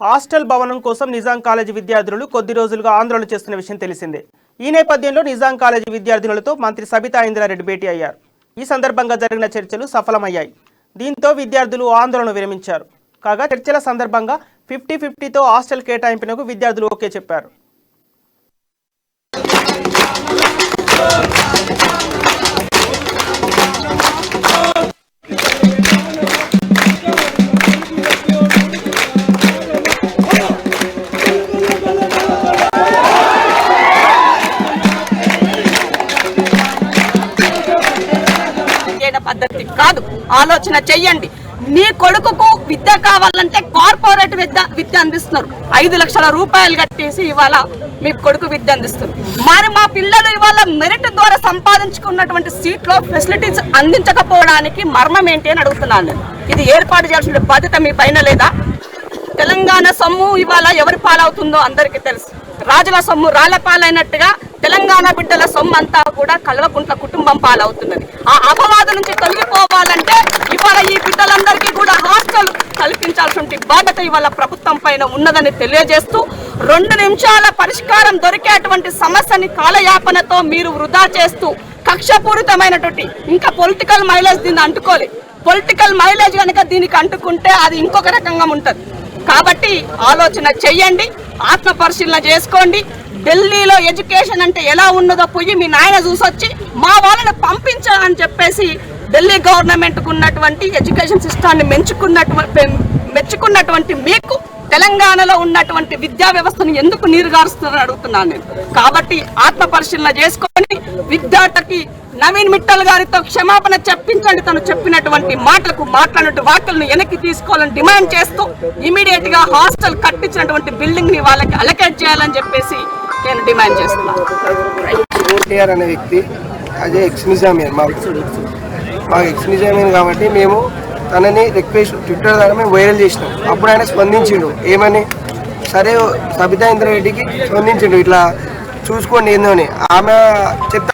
Hostel భవనం కోసం Nizam college విద్యార్థులు కొద్ది రోజులుగా ఆందోళన చేస్తున్న విషయం తెలిసిందే. ఈ నేపథ్యంలో నిజాం కాలేజీ విద్యార్థులతో మంత్రి సబితా ఇంద్రారెడ్డి భేటీ అయ్యారు. ఈ సందర్భంగా జరిగిన చర్చలు సఫలమయ్యాయి. దీంతో విద్యార్థులు ఆందోళన విరమించారు. కాగా చర్చల సందర్భంగా 50-50తో హాస్టల్ కేటాయింపునకు విద్యార్థులు ఓకే చెప్పారు. పద్ధతి కాదు, ఆలోచన చెయ్యండి. నీ కొడుకుకు విద్య కావాలంటే కార్పొరేట్ విద్య అందిస్తున్నారు. 5 లక్షల రూపాయలు కట్టేసి ఇవాళ మీ కొడుకు విద్య అందిస్తున్నారు. మరి మా పిల్లలు ఇవాళ మెరిట్ ద్వారా సంపాదించుకున్నటువంటి సీట్లో ఫెసిలిటీస్ అందించకపోవడానికి మర్మం ఏంటి అని అడుగుతున్నాను నేను. ఇది ఏర్పాటు చేయాల్సిన బాధ్యత మీ పైన లేదా? తెలంగాణ సొమ్ము ఇవాళ ఎవరి పాలవుతుందో అందరికీ తెలుసు. రాజుల సొమ్ము రాళ్ల పాలైనట్టుగా తెలంగాణ బిడ్డల సొమ్ము అంతా కూడా కల్వకుంట్ల కుటుంబం పాలవుతున్నది. ఆ అపవాదం నుంచి తొలగిపోవాలంటే ఇవాళ ఈ బిడ్డలందరికీ కూడా హాస్టల్ కల్పించాల్సిన బాధ్యత ఇవాళ ప్రభుత్వం పైన ఉన్నదని తెలియజేస్తూ 2 నిమిషాల పరిష్కారం దొరికేటువంటి సమస్యని కాలయాపనతో మీరు వృధా చేస్తూ కక్షపూరితమైనటువంటి ఇంకా పొలిటికల్ మైలేజ్ దీన్ని అంటుకోలే. పొలిటికల్ మైలేజ్ కనుక దీనికి అంటుకుంటే అది ఇంకొక రకంగా ఉంటుంది. కాబట్టి ఆలోచన చెయ్యండి, ఆత్మ పరిశీలన చేసుకోండి. ఢిల్లీలో ఎడ్యుకేషన్ అంటే ఎలా ఉన్నదో పోయి మీ నాయన చూసొచ్చి మా వాళ్ళని పంపించాలని చెప్పేసి ఢిల్లీ గవర్నమెంట్కు ఉన్నటువంటి ఎడ్యుకేషన్ సిస్టాన్ని మెచ్చుకున్నటువంటి మీకు తెలంగాణలో ఉన్నటువంటి విద్యా వ్యవస్థను ఎందుకు నీరుగారుస్తున్నారని అడుగుతున్నాను నేను. కాబట్టి ఆత్మ పరిశీలన చేసుకొని విద్యార్థికి నవీన్ మిట్టల్ గారితో క్షమాపణ చెప్పించండి. తను చెప్పినటువంటి మాట్లాడినటువంటి వాక్యాలను వెనక్కి తీసుకోవాలని డిమాండ్ చేస్తూ ఇమీడియట్ గా హాస్టల్ కట్టించినటువంటి బిల్డింగ్ ని వాళ్ళకి అలకేట్ చేయాలని చెప్పేసి నేను డిమాండ్ చేస్తున్నాను. అనే వ్యక్తి అదే ఎక్స్-నిజామియన్, మాకు ఎక్స్-నిజామియన్ కాబట్టి మేము తనని రిక్వెస్ట్ ట్విట్టర్ ద్వారా మేము వైరల్ చేసినాం. అప్పుడు ఆయన స్పందించిండు. ఏమని? సరే సబితా ఇంద్రారెడ్డికి స్పందించిండు, ఇట్లా చూసుకోండి ఏందో అని. ఆమె చెప్తా